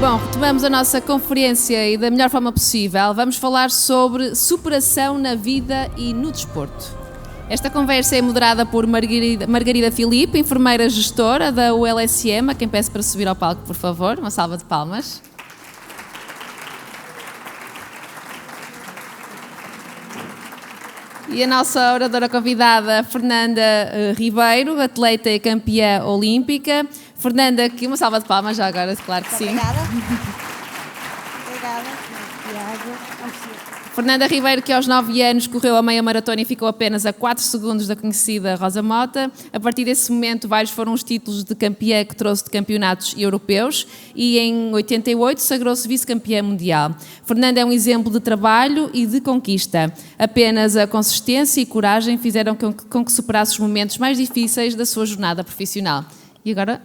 Bom, retomamos a nossa conferência e da melhor forma possível. Vamos falar sobre superação na vida e no desporto. Esta conversa é moderada por Margarida Filipe, enfermeira gestora da ULSM, a quem peço para subir ao palco, por favor. Uma salva de palmas. E a nossa oradora convidada, Fernanda Ribeiro, atleta e campeã olímpica. Fernanda, aqui uma salva de palmas já agora, claro que sim. Obrigada. Fernanda Ribeiro, que aos 9 anos correu a meia maratona e ficou apenas a 4 segundos da conhecida Rosa Mota. A partir desse momento, vários foram os títulos de campeã que trouxe de campeonatos europeus e em 88 sagrou-se vice-campeã mundial. Fernanda é um exemplo de trabalho e de conquista. Apenas a consistência e coragem fizeram com que superasse os momentos mais difíceis da sua jornada profissional. E agora,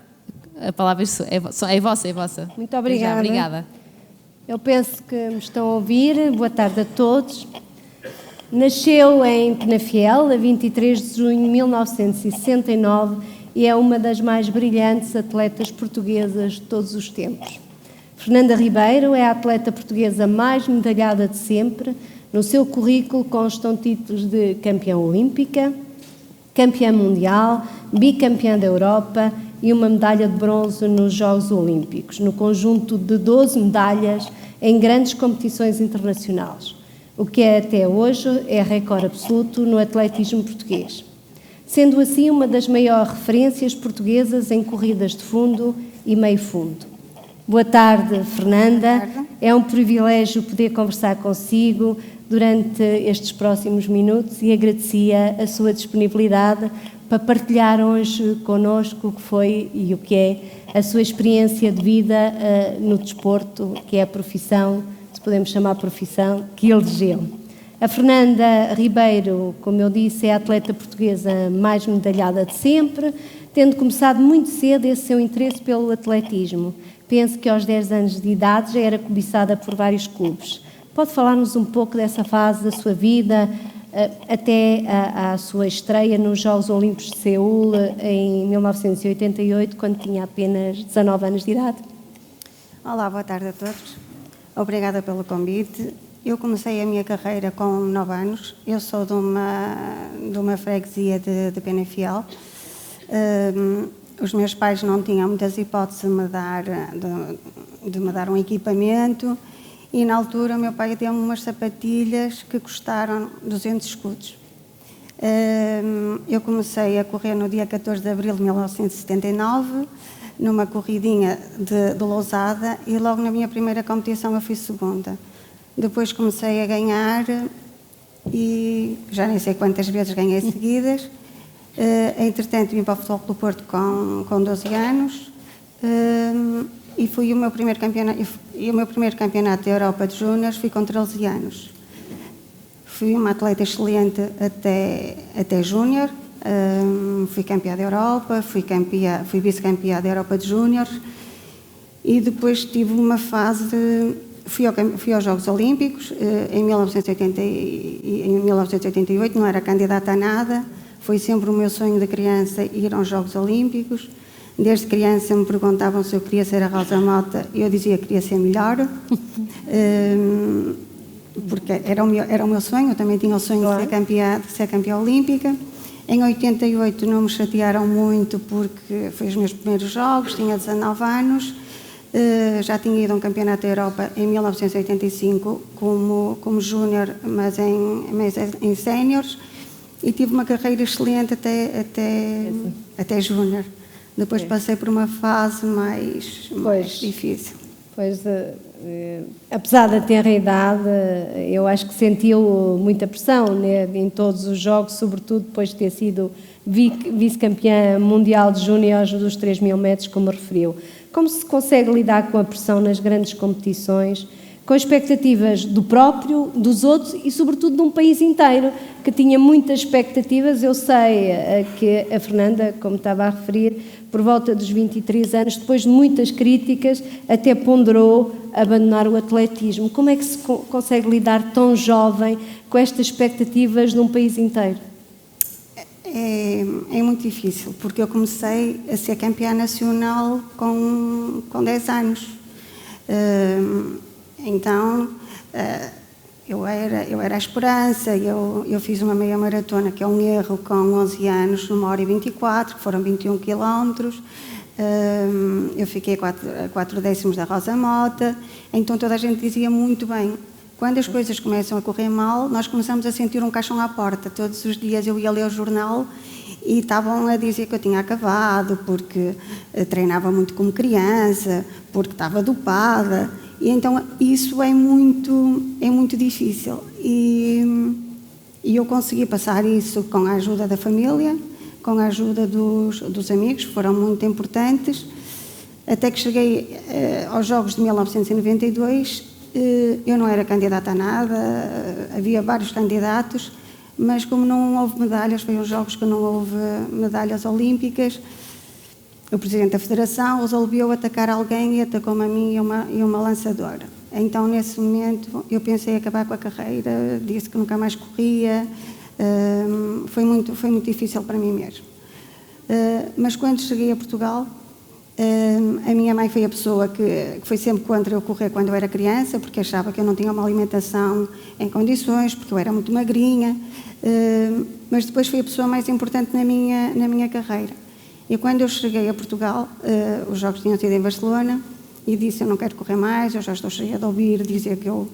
a palavra é vossa. Muito obrigada. Obrigada. Eu penso que me estão a ouvir. Boa tarde a todos. Nasceu em Penafiel, a 23 de junho de 1969 e é uma das mais brilhantes atletas portuguesas de todos os tempos. Fernanda Ribeiro é a atleta portuguesa mais medalhada de sempre. No seu currículo constam títulos de campeã olímpica, campeã mundial, bicampeã da Europa e uma medalha de bronze nos Jogos Olímpicos, no conjunto de 12 medalhas em grandes competições internacionais, o que até hoje é recorde absoluto no atletismo português. Sendo assim uma das maiores referências portuguesas em corridas de fundo e meio fundo. Boa tarde, Fernanda. Boa tarde. É um privilégio poder conversar consigo durante estes próximos minutos e agradecia a sua disponibilidade para partilhar hoje connosco o que foi e o que é a sua experiência de vida no desporto, que é a profissão, se podemos chamar profissão, que elegeu. A Fernanda Ribeiro, como eu disse, é a atleta portuguesa mais medalhada de sempre, tendo começado muito cedo esse seu interesse pelo atletismo. Penso que aos 10 anos de idade já era cobiçada por vários clubes. Pode falar-nos um pouco dessa fase da sua vida, até à sua estreia nos Jogos Olímpicos de Seul em 1988, quando tinha apenas 19 anos de idade? Olá, boa tarde a todos. Obrigada pelo convite. Eu comecei a minha carreira com 9 anos. Eu sou de uma freguesia de Penafiel. Os meus pais não tinham muitas hipóteses de me dar um equipamento. E na altura o meu pai deu-me umas sapatilhas que custaram 200 escudos. Eu comecei a correr no dia 14 de abril de 1979, numa corridinha de Lousada, e logo na minha primeira competição eu fui segunda. Depois comecei a ganhar e já nem sei quantas vezes ganhei seguidas. Entretanto vim para o Futebol Clube do Porto com 12 anos. E fui o meu primeiro campeonato da Europa de Júniores, fui com 13 anos. Fui uma atleta excelente até Júnior, fui campeã da Europa, fui vice-campeã da Europa de Júniores e depois tive uma fase, fui aos Jogos Olímpicos em 1988, não era candidata a nada, foi sempre o meu sonho de criança ir aos Jogos Olímpicos. Desde criança me perguntavam se eu queria ser a Rosa Mota e eu dizia que queria ser melhor, porque era o meu sonho, eu também tinha o sonho de ser campeã olímpica. Em 88 não me chatearam muito porque foi os meus primeiros jogos, tinha 19 anos, já tinha ido a um campeonato da Europa em 1985 como júnior, mas em séniores, e tive uma carreira excelente até júnior. Depois passei por uma fase mais difícil. Pois, apesar da tenra idade, eu acho que sentiu muita pressão, né, em todos os jogos, sobretudo depois de ter sido vice-campeã mundial de júniores dos 3.000 metros, como referiu. Como se consegue lidar com a pressão nas grandes competições, com expectativas do próprio, dos outros e, sobretudo, de um país inteiro que tinha muitas expectativas? Eu sei que a Fernanda, como estava a referir, por volta dos 23 anos, depois de muitas críticas, até ponderou abandonar o atletismo. Como é que se consegue lidar tão jovem com estas expectativas de um país inteiro? É muito difícil, porque eu comecei a ser campeã nacional com 10 anos. Então, eu era a esperança, eu fiz uma meia maratona, que é um erro, com 11 anos, numa hora e 24, que foram 21 quilómetros. Eu fiquei a 4 décimos da Rosa Mota, então toda a gente dizia muito bem. Quando as coisas começam a correr mal, nós começamos a sentir um caixão à porta. Todos os dias eu ia ler o jornal e estavam a dizer que eu tinha acabado, porque treinava muito como criança, porque estava dopada. E então isso é muito difícil. E eu consegui passar isso com a ajuda da família, com a ajuda dos amigos, que foram muito importantes, até que cheguei aos Jogos de 1992. Eu não era candidata a nada, havia vários candidatos, mas como não houve medalhas, foi os Jogos que não houve medalhas olímpicas, o Presidente da Federação resolveu atacar alguém e atacou-me a mim e uma lançadora. Então, nesse momento, eu pensei em acabar com a carreira, disse que nunca mais corria, foi muito difícil para mim mesmo. Mas quando cheguei a Portugal, a minha mãe foi a pessoa que foi sempre contra eu correr quando eu era criança, porque achava que eu não tinha uma alimentação em condições, porque eu era muito magrinha, mas depois foi a pessoa mais importante na minha carreira. E quando eu cheguei a Portugal, os Jogos tinham sido em Barcelona, e disse: eu não quero correr mais, eu já estou cheia de ouvir dizer que eu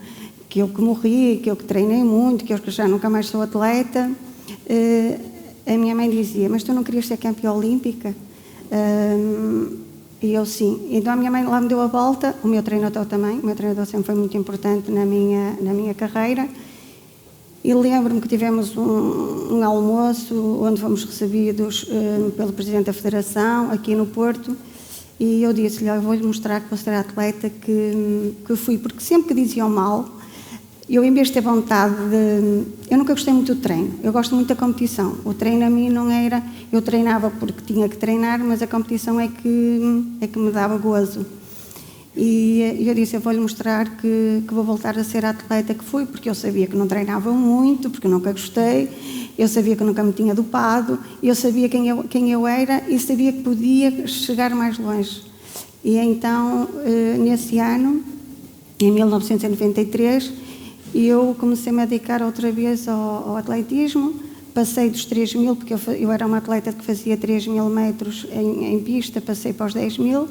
morri, que eu treinei muito, que eu já nunca mais sou atleta. A minha mãe dizia: mas tu não querias ser campeã olímpica? E eu sim. Então a minha mãe lá me deu a volta, o meu treinador também, o meu treinador sempre foi muito importante na minha carreira. E lembro-me que tivemos um almoço onde fomos recebidos pelo Presidente da Federação, aqui no Porto, e eu disse-lhe: eu vou-lhe mostrar que vou ser a atleta que fui, porque sempre que diziam mal, eu, em vez de ter vontade eu nunca gostei muito do treino, eu gosto muito da competição. O treino a mim não era... Eu treinava porque tinha que treinar, mas a competição é que me dava gozo. E eu disse: eu vou-lhe mostrar que vou voltar a ser a atleta que fui, porque eu sabia que não treinava muito, porque nunca gostei, eu sabia que nunca me tinha dopado, eu sabia quem eu era e sabia que podia chegar mais longe. E então, nesse ano, em 1993... eu comecei-me a dedicar outra vez ao atletismo, passei dos 3.000, porque eu era uma atleta que fazia 3.000 metros em pista, passei para os 10.000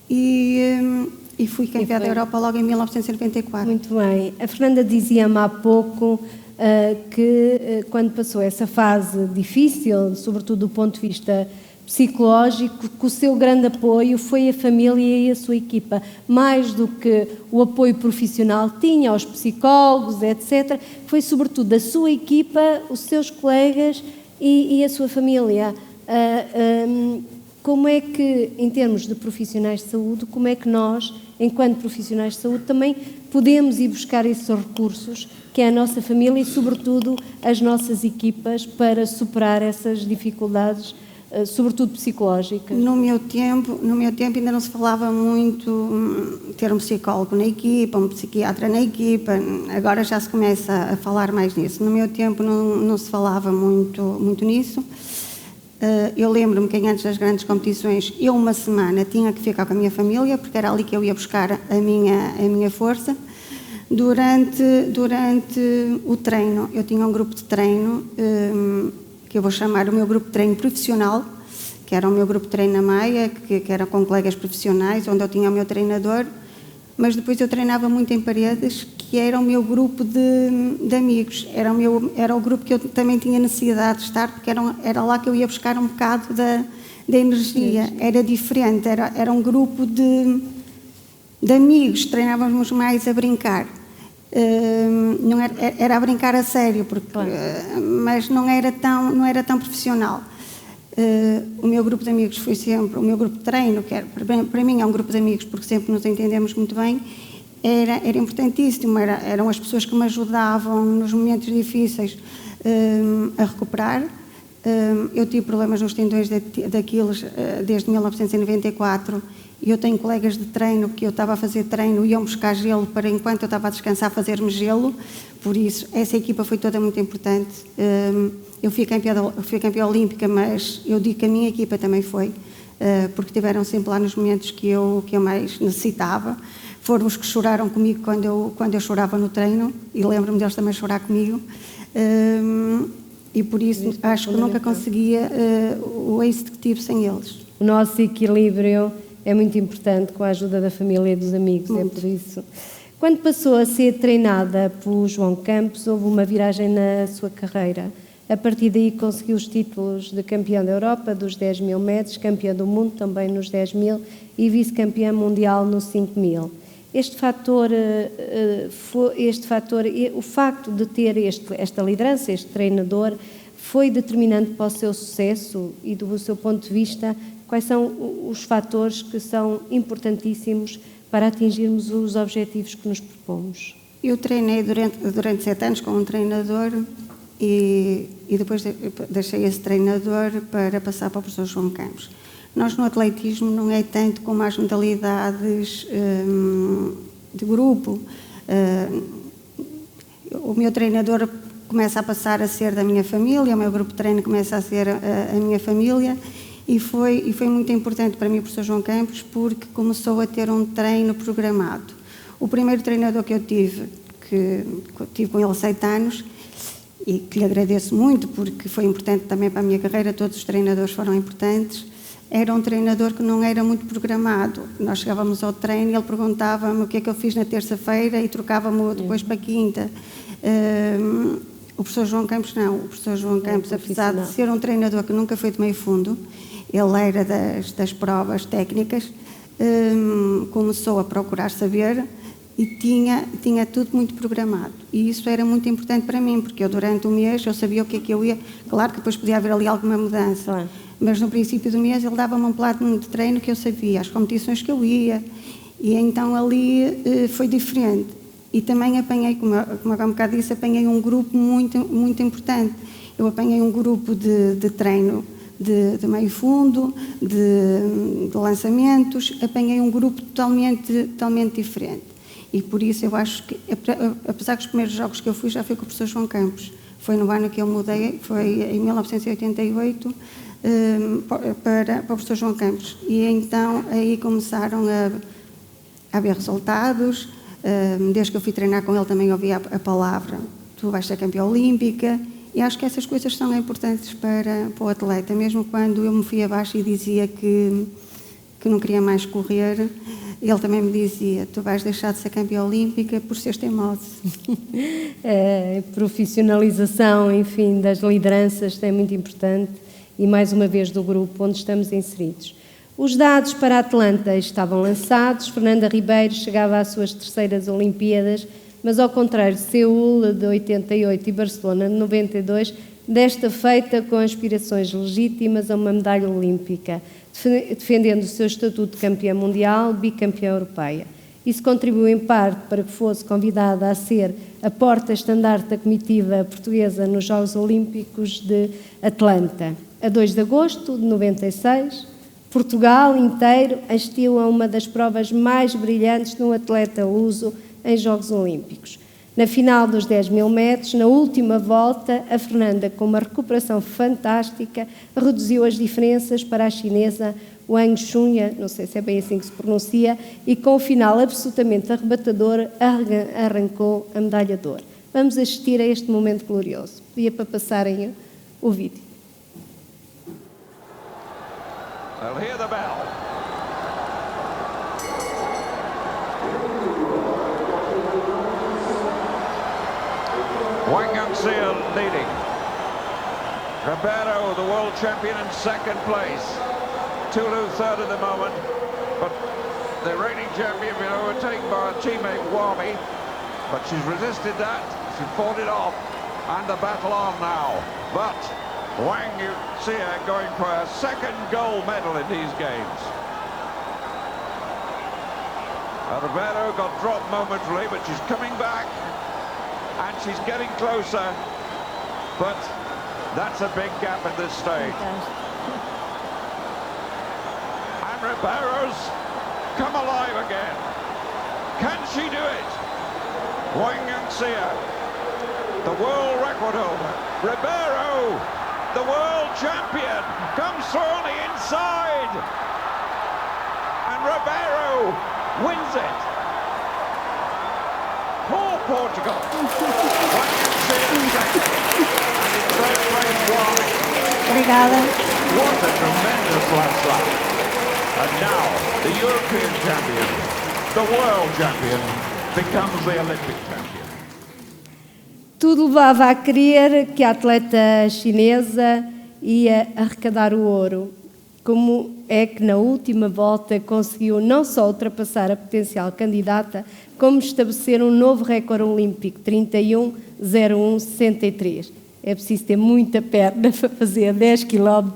e fui campeã da Europa logo em 1994. Muito bem. A Fernanda dizia-me há pouco que quando passou essa fase difícil, sobretudo do ponto de vista psicológico, que o seu grande apoio foi a família e a sua equipa, mais do que o apoio profissional tinha aos psicólogos, etc. Foi sobretudo a sua equipa, os seus colegas e a sua família. Como é que, em termos de profissionais de saúde, como é que nós, enquanto profissionais de saúde, também podemos ir buscar esses recursos, que é a nossa família e, sobretudo, as nossas equipas, para superar essas dificuldades, sobretudo psicológicas? No meu tempo ainda não se falava muito ter um psicólogo na equipa, um psiquiatra na equipa, agora já se começa a falar mais nisso. No meu tempo não se falava muito nisso. Eu lembro-me que antes das grandes competições, eu uma semana tinha que ficar com a minha família, porque era ali que eu ia buscar a minha força. Durante o treino, eu tinha um grupo de treino, que eu vou chamar o meu grupo de treino profissional, que era o meu grupo de treino na Maia, que era com colegas profissionais, onde eu tinha o meu treinador, mas depois eu treinava muito em Paredes, que era o meu grupo de amigos, era o grupo que eu também tinha necessidade de estar, porque era lá que eu ia buscar um bocado da energia, era diferente, era um grupo de amigos, treinávamos mais a brincar. Não era a brincar a sério, porque, claro. Mas não era tão profissional. O meu grupo de amigos foi sempre, o meu grupo de treino, que era, para mim é um grupo de amigos porque sempre nos entendemos muito bem, era importantíssimo, eram as pessoas que me ajudavam nos momentos difíceis a recuperar. Eu tive problemas nos tendões de Aquiles desde 1994, e eu tenho colegas de treino que eu estava a fazer treino e iam buscar gelo para, enquanto eu estava a descansar, fazer-me gelo. Por isso, essa equipa foi toda muito importante. Eu fui campeã olímpica, mas eu digo que a minha equipa também foi. porque tiveram sempre lá nos momentos que eu mais necessitava. Foram os que choraram comigo quando eu chorava no treino, e lembro-me deles também chorar comigo. E por isso acho que nunca conseguia o êxito que tive sem eles. O nosso equilíbrio é muito importante com a ajuda da família e dos amigos, Muito. é por isso. Quando passou a ser treinada por João Campos, houve uma viragem na sua carreira. A partir daí conseguiu os títulos de campeão da Europa dos 10.000 metros, campeão do mundo também nos 10.000 e vice-campeão mundial nos 5.000. O facto de ter esta liderança, este treinador, foi determinante para o seu sucesso e do seu ponto de vista, quais são os fatores que são importantíssimos para atingirmos os objetivos que nos propomos? Eu treinei durante 7 anos com um treinador e depois deixei esse treinador para passar para o professor João Campos. Nós no atletismo não é tanto como as modalidades de grupo. O meu treinador começa a passar a ser da minha família, o meu grupo de treino começa a ser a minha família, e foi muito importante para mim o professor João Campos, porque começou a ter um treino programado. O primeiro treinador que eu tive com ele 7 anos, e que lhe agradeço muito, porque foi importante também para a minha carreira, todos os treinadores foram importantes, era um treinador que não era muito programado. Nós chegávamos ao treino e ele perguntava-me o que é que eu fiz na terça-feira e trocava-me depois para a quinta. O professor João Campos não. O professor João Campos, apesar de ser um treinador que nunca foi de meio fundo, ele era das provas técnicas, começou a procurar saber e tinha tudo muito programado. E isso era muito importante para mim, porque eu durante o mês eu sabia o que é que eu ia. Claro que depois podia haver ali alguma mudança, Claro. Mas no princípio do mês ele dava-me um plano de treino que eu sabia, as competições que eu ia, e então ali foi diferente. E também apanhei, como eu há um bocado disse, apanhei um grupo muito, muito importante. Eu apanhei um grupo de treino de meio fundo, de lançamentos, apanhei um grupo totalmente diferente. E por isso eu acho que, apesar que os primeiros jogos que eu fui já foi com o professor João Campos, foi no ano que eu mudei, foi em 1988, para o professor João Campos. E então aí começaram a haver resultados. Desde que eu fui treinar com ele também ouvi a palavra: tu vais ser campeã olímpica. E acho que essas coisas são importantes para o atleta. Mesmo quando eu me fui abaixo e dizia que não queria mais correr, ele também me dizia: tu vais deixar de ser campeã olímpica por seres teimoso. A profissionalização, enfim, das lideranças é muito importante, e mais uma vez do grupo onde estamos inseridos. Os dados para a Atlanta estavam lançados, Fernanda Ribeiro chegava às suas 3ª Olimpíadas, mas ao contrário de Seul de 88 e Barcelona de 92, desta feita com aspirações legítimas a uma medalha olímpica, defendendo o seu estatuto de campeã mundial, bicampeã europeia. Isso contribuiu em parte para que fosse convidada a ser a porta-estandarte da comitiva portuguesa nos Jogos Olímpicos de Atlanta. A 2 de agosto de 96, Portugal inteiro assistiu a uma das provas mais brilhantes de um atleta luso em Jogos Olímpicos. Na final dos 10.000 metros, na última volta, a Fernanda, com uma recuperação fantástica, reduziu as diferenças para a chinesa Wang Chunya, não sei se é bem assim que se pronuncia, e com o final absolutamente arrebatador, arrancou a medalha de ouro. Vamos assistir a este momento glorioso. Pedia para passarem o vídeo. They'll hear the bell. Wang Yangxia leading. Ribeiro, the world champion, in 2nd place. Tulu 3rd at the moment, but the reigning champion been overtaken by her teammate Wami, but she's resisted that, she fought it off, and the battle on now. But Wang Yangxia going for her 2nd gold medal in these games. Ribeiro got dropped momentarily, but she's coming back, and she's getting closer, but that's a big gap at this stage. And Ribeiro's come alive again. Can she do it? Wang Yangxia, the world record holder. Ribeiro, the world champion, comes through on the inside. Ribeiro wins it. Poor Portugal. And in third place, Wami. Obrigada. What a tremendous last lap. And now, the European champion, the world champion, becomes the Olympic champion. Tudo levava a crer que a atleta chinesa ia arrecadar o ouro. Como é que na última volta conseguiu não só ultrapassar a potencial candidata, como estabelecer um novo recorde olímpico, 31:01:63. É preciso ter muita perna para fazer 10 km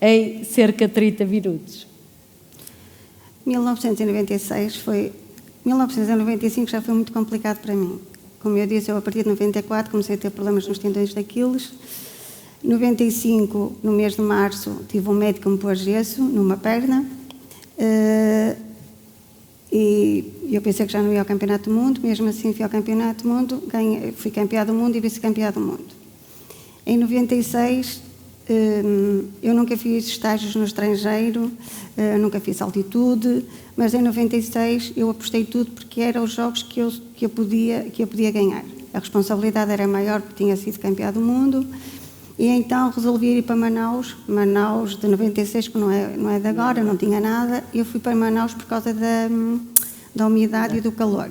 em cerca de 30 minutos. 1995 já foi muito complicado para mim. Como eu disse, eu a partir de 94 comecei a ter problemas nos tendões de Aquiles. Em 95, no mês de março, tive um médico que me pôs gesso numa perna. E eu pensei que já não ia ao Campeonato do Mundo, mesmo assim fui ao Campeonato do Mundo, fui campeã do mundo e vice-campeã do mundo. Em 96, eu nunca fiz estágios no estrangeiro, nunca fiz altitude, mas em 96 eu apostei tudo porque eram os jogos que eu podia ganhar. A responsabilidade era maior porque tinha sido campeã do mundo. E então resolvi ir para Manaus de 96, que não é de agora, não tinha nada. Eu fui para Manaus por causa da umidade e do calor.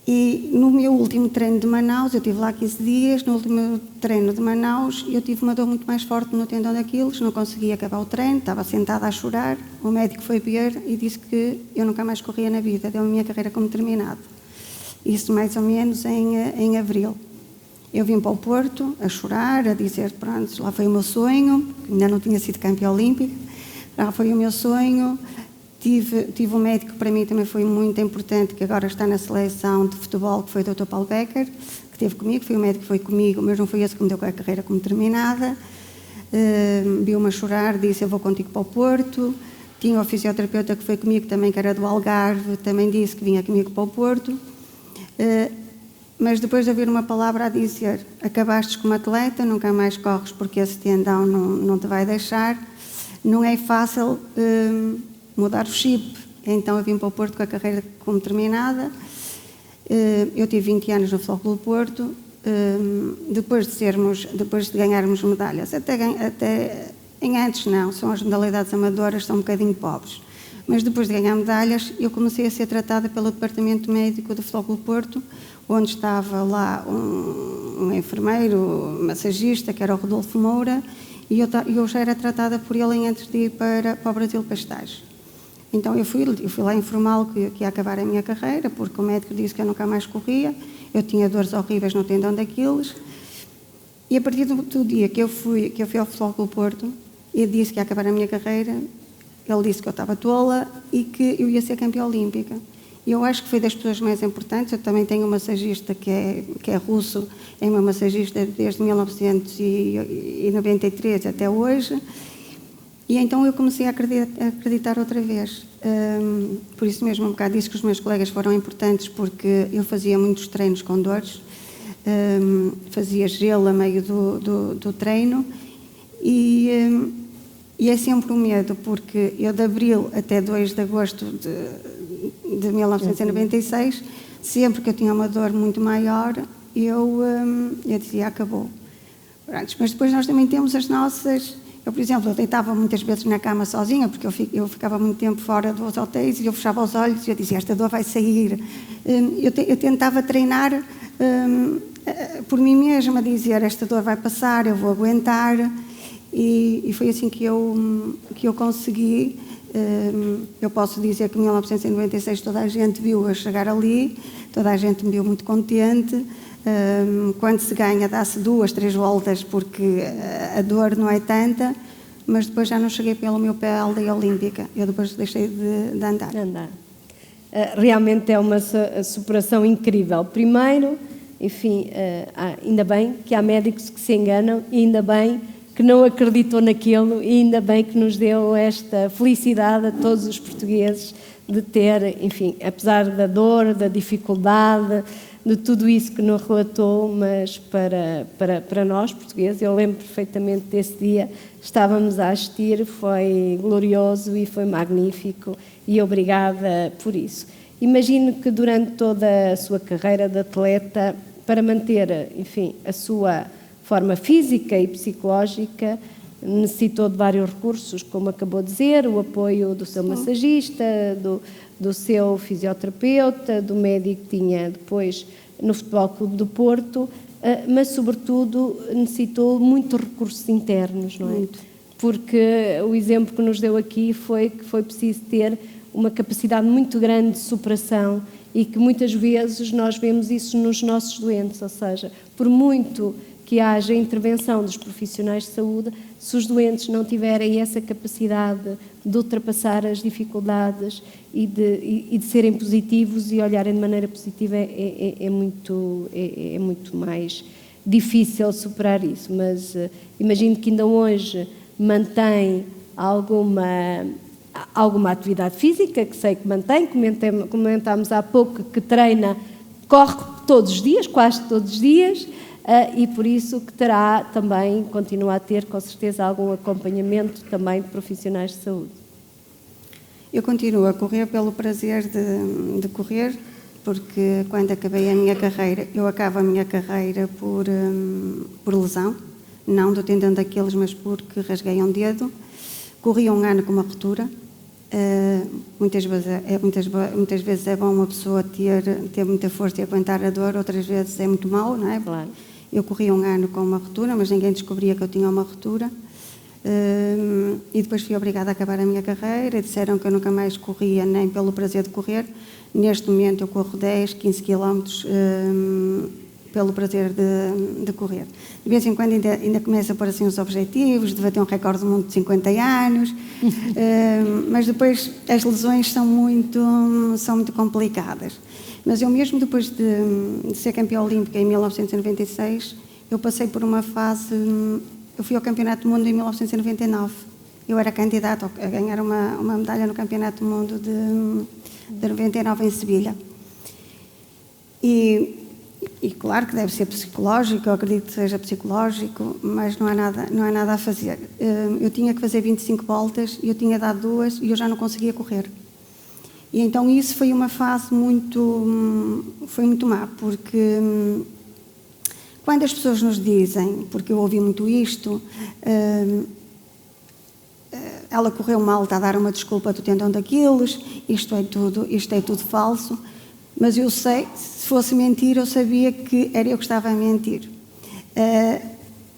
E no meu último treino de Manaus, eu estive lá 15 dias, no último treino de Manaus, eu tive uma dor muito mais forte no tendão de Aquiles, não conseguia acabar o treino, estava sentada a chorar. O médico foi ver e disse que eu nunca mais corria na vida, deu a minha carreira como terminada. Isso mais ou menos em abril. Eu vim para o Porto a chorar, a dizer, pronto, lá foi o meu sonho, ainda não tinha sido campeã olímpica, lá foi o meu sonho. Tive um médico que para mim também foi muito importante, que agora está na seleção de futebol, que foi o Dr. Paulo Becker, que esteve comigo, foi o médico que foi comigo, mas não foi esse que me deu a carreira como terminada. Viu-me a chorar, disse, eu vou contigo para o Porto. Tinha o fisioterapeuta que foi comigo também, que era do Algarve, também disse que vinha comigo para o Porto. Mas depois de ouvir uma palavra a dizer, acabaste como atleta, nunca mais corres porque esse tendão não te vai deixar, não é fácil mudar o chip. Então eu vim para o Porto com a carreira como terminada. Eu tive 20 anos no Futebol Clube do Porto. Depois de ganharmos medalhas, até em antes não, são as modalidades amadoras, são um bocadinho pobres. Mas depois de ganhar medalhas, eu comecei a ser tratada pelo Departamento Médico do Futebol Clube do Porto, onde estava lá um enfermeiro, massagista, que era o Rodolfo Moura, e eu já era tratada por ele antes de ir para o Brasil para estágio. Então eu fui lá informá-lo que ia acabar a minha carreira, porque o médico disse que eu nunca mais corria, eu tinha dores horríveis no tendão de Aquiles, e a partir do dia que eu fui ao Futebol Clube do Porto, e disse que ia acabar a minha carreira, ele disse que eu estava tola e que eu ia ser campeã olímpica. E eu acho que foi das pessoas mais importantes. Eu também tenho um massagista que é russo, é meu massagista desde 1993 até hoje. E então eu comecei a acreditar outra vez. Por isso mesmo, um bocado disse que os meus colegas foram importantes, porque eu fazia muitos treinos com dores, fazia gelo a meio do treino, e é sempre um medo, porque eu de abril até 2 de agosto de 1996, sempre que eu tinha uma dor muito maior, eu dizia, acabou. Mas depois nós também temos as nossas... Eu, por exemplo, eu deitava muitas vezes na cama sozinha, porque eu ficava muito tempo fora dos hotéis, e eu fechava os olhos e eu dizia, esta dor vai sair. Eu tentava treinar por mim mesma, dizer, esta dor vai passar, eu vou aguentar, e foi assim que eu consegui. Eu posso dizer que em 1996 toda a gente viu a chegar ali, toda a gente me viu muito contente. Quando se ganha dá-se 2, 3 voltas, porque a dor não é tanta, mas depois já não cheguei pelo meu pé à aldeia olímpica, eu depois deixei de andar. Realmente é uma superação incrível. Primeiro, enfim, ainda bem que há médicos que se enganam, e ainda bem que não acreditou naquilo, e ainda bem que nos deu esta felicidade a todos os portugueses de ter, enfim, apesar da dor, da dificuldade, de tudo isso que nos relatou, mas para nós, portugueses, eu lembro perfeitamente desse dia, estávamos a assistir, foi glorioso e foi magnífico, e obrigada por isso. Imagino que durante toda a sua carreira de atleta, para manter, enfim, a sua forma física e psicológica, necessitou de vários recursos, como acabou de dizer, o apoio do seu massagista, do seu fisioterapeuta, do médico que tinha depois no Futebol Clube do Porto, mas, sobretudo, necessitou muitos recursos internos, não é? Muito. Porque o exemplo que nos deu aqui foi que foi preciso ter uma capacidade muito grande de superação e que muitas vezes nós vemos isso nos nossos doentes, ou seja, por muito que haja intervenção dos profissionais de saúde, se os doentes não tiverem essa capacidade de ultrapassar as dificuldades e de serem positivos e olharem de maneira positiva, é muito mais difícil superar isso. Mas imagino que ainda hoje mantém alguma atividade física, que sei que mantém, comentámos há pouco que treina, corre todos os dias, quase todos os dias, e por isso que terá também, continua a ter com certeza algum acompanhamento também de profissionais de saúde. Eu continuo a correr pelo prazer de correr, porque quando acabei a minha carreira, eu acabo a minha carreira por lesão, não do tendão daqueles, mas porque rasguei um dedo. Corri um ano com uma ruptura. Muitas vezes é bom uma pessoa ter muita força e aguentar a dor, outras vezes é muito mau, não é? Claro. Eu corri um ano com uma ruptura, mas ninguém descobria que eu tinha uma ruptura. E depois fui obrigada a acabar a minha carreira. Disseram que eu nunca mais corria nem pelo prazer de correr. Neste momento eu corro 10, 15 quilómetros pelo prazer de correr. De vez em quando ainda começo a pôr assim os objetivos, de bater um recorde do mundo de 50 anos, mas depois as lesões são muito complicadas. Mas eu mesmo depois de ser campeã olímpica em 1996, eu passei por uma fase, eu fui ao Campeonato do Mundo em 1999. Eu era candidata a ganhar uma medalha no Campeonato do Mundo de 99 em Sevilha. E claro que deve ser psicológico, eu acredito que seja psicológico, mas não há nada a fazer. Eu tinha que fazer 25 voltas, eu tinha dado 2 e eu já não conseguia correr. E então isso foi uma fase muito má, porque quando as pessoas nos dizem, porque eu ouvi muito isto, ela correu mal, está a dar uma desculpa do tendão daqueles, isto é tudo falso, mas eu sei, se fosse mentira, eu sabia que era eu que estava a mentir.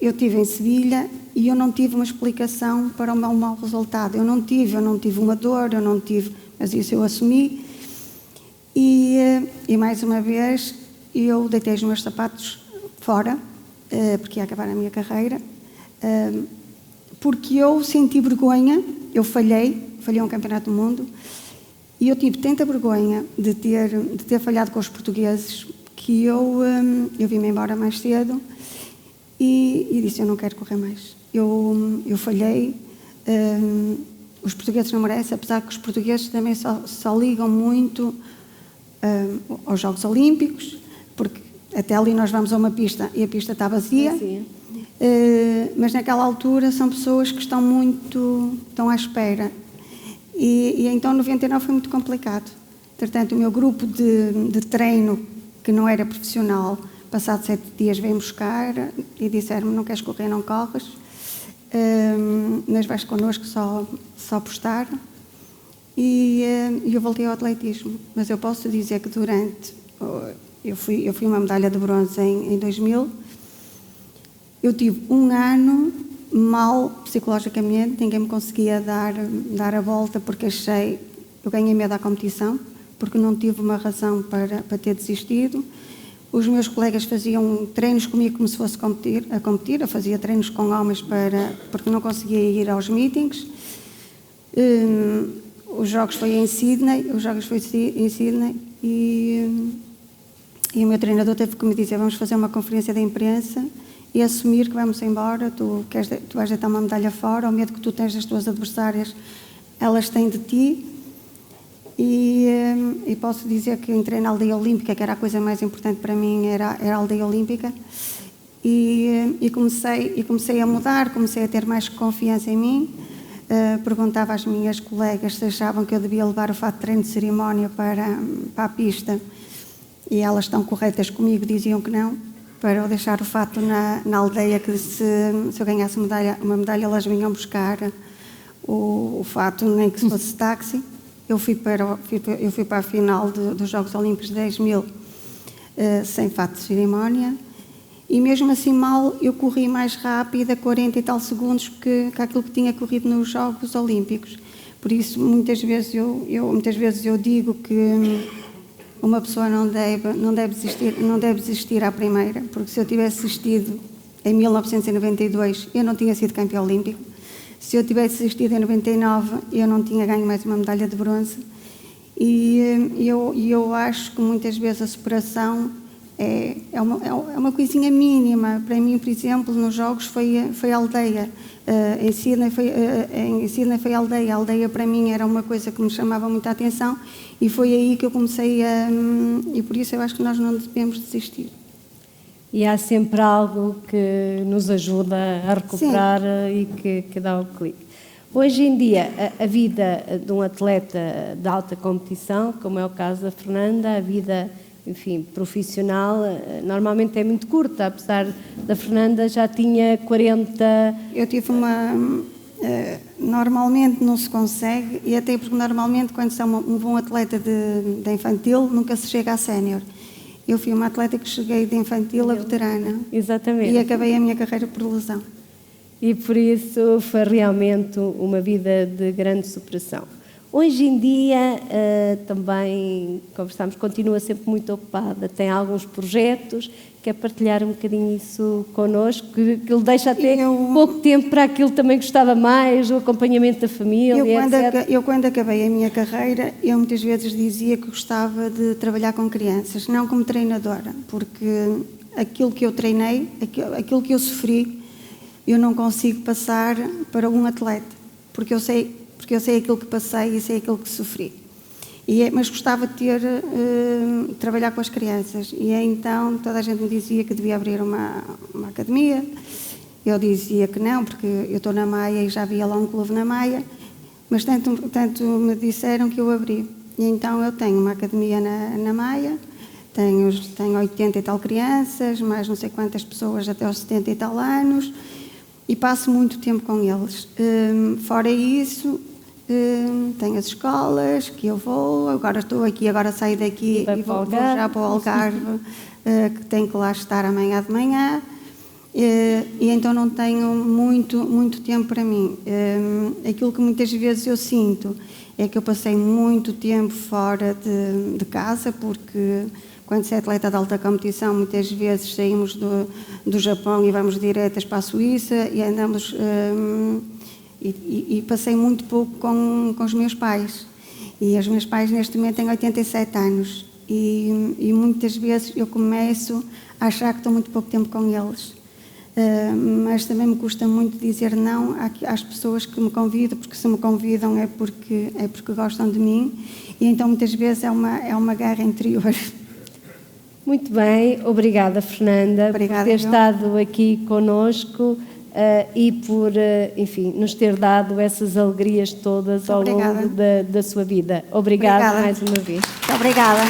Eu estive em Sevilha e eu não tive uma explicação para o meu mau resultado. Eu não tive uma dor, mas isso eu assumi. E mais uma vez, eu deitei os meus sapatos fora, porque ia acabar a minha carreira, porque eu senti vergonha, eu falhei um campeonato do mundo, e eu tive tanta vergonha de ter falhado com os portugueses que eu vim-me embora mais cedo e disse, eu não quero correr mais. Eu falhei, os portugueses não merecem, apesar que os portugueses também só ligam muito aos Jogos Olímpicos, porque até ali nós vamos a uma pista e a pista está vazia. Mas naquela altura são pessoas que estão à espera. E então 99 foi muito complicado. Portanto, o meu grupo de treino, que não era profissional, passado 7 dias veio buscar e disseram-me, não queres correr, não corres, mas vais connosco só por estar. E eu voltei ao atletismo. Mas eu posso dizer que eu fui uma medalha de bronze em 2000. Eu tive um ano mal psicologicamente, ninguém me conseguia dar a volta porque eu ganhei medo à competição, porque não tive uma razão para ter desistido. Os meus colegas faziam treinos comigo como se fosse a competir, eu fazia treinos com homens porque não conseguia ir aos meetings. Os jogos foi em Sydney, e o meu treinador teve que me dizer, vamos fazer uma conferência de imprensa e assumir que vamos embora, tu vais deitar uma medalha fora, o medo que tu tens das tuas adversárias, elas têm de ti. E e posso dizer que entrei na aldeia olímpica, que era a coisa mais importante para mim, era a aldeia olímpica, e comecei a mudar, comecei a ter mais confiança em mim. Perguntava às minhas colegas se achavam que eu devia levar o fato de treino de cerimónia para a pista, e elas, estão corretas comigo, diziam que não, para eu deixar o fato na aldeia, que se eu ganhasse uma medalha elas vinham buscar o fato, nem que se fosse táxi. Eu fui para a final dos Jogos Olímpicos de 10.000 sem fato de cerimónia, e mesmo assim mal eu corri mais rápido, a 40 e tal segundos, que aquilo que tinha corrido nos Jogos Olímpicos. Por isso, muitas vezes eu digo que uma pessoa não deve desistir à primeira, porque se eu tivesse desistido em 1992, eu não tinha sido campeã olímpico. Se eu tivesse desistido em 99, eu não tinha ganho mais uma medalha de bronze. E eu acho que muitas vezes a superação é uma coisinha mínima. Para mim, por exemplo, nos Jogos foi a aldeia. Em Sydney foi a aldeia. A aldeia para mim era uma coisa que me chamava muita atenção, e foi aí que eu comecei e por isso eu acho que nós não devemos desistir. E há sempre algo que nos ajuda a recuperar. Sim. E que dá o clique. Hoje em dia, a vida de um atleta de alta competição, como é o caso da Fernanda, a vida, enfim, profissional, normalmente é muito curta, apesar da Fernanda já tinha 40... Eu tive normalmente não se consegue, e até porque normalmente quando se é um bom atleta de infantil, nunca se chega a sénior. Eu fui uma atleta que cheguei de infantil a veterana. Exatamente. E acabei a minha carreira por lesão. E por isso foi realmente uma vida de grande superação. Hoje em dia, também conversamos, continua sempre muito ocupada, tem alguns projetos, quer partilhar um bocadinho isso connosco, que lhe deixa até pouco tempo para aquilo que também gostava mais, o acompanhamento da família, etc. Eu quando acabei a minha carreira, eu muitas vezes dizia que gostava de trabalhar com crianças, não como treinadora, porque aquilo que eu treinei, aquilo que eu sofri, eu não consigo passar para um atleta, porque eu sei aquilo que passei e sei aquilo que sofri. Mas gostava de trabalhar com as crianças. E então toda a gente me dizia que devia abrir uma academia. Eu dizia que não, porque eu estou na Maia e já havia lá um clube na Maia. Mas tanto me disseram que eu abri. E então eu tenho uma academia na Maia, tenho 80 e tal crianças, mais não sei quantas pessoas até aos 70 e tal anos, e passo muito tempo com eles. Fora isso, tenho as escolas que eu vou, agora estou aqui, agora saio daqui e vou já para o Algarve, que tenho que lá estar amanhã de manhã, e então não tenho muito tempo para mim. Aquilo que muitas vezes eu sinto é que eu passei muito tempo fora de casa, porque quando se é atleta de alta competição, muitas vezes saímos do Japão e vamos diretas para a Suíça e andamos... E passei muito pouco com os meus pais. E os meus pais neste momento têm 87 anos. E muitas vezes eu começo a achar que estou muito pouco tempo com eles. Mas também me custa muito dizer não às pessoas que me convidam, porque se me convidam é porque gostam de mim. E então muitas vezes é uma guerra interior. Muito bem, obrigada Fernanda por ter estado aqui connosco. E por, enfim, nos ter dado essas alegrias todas ao longo da sua vida. Obrigada mais uma vez. Muito obrigada.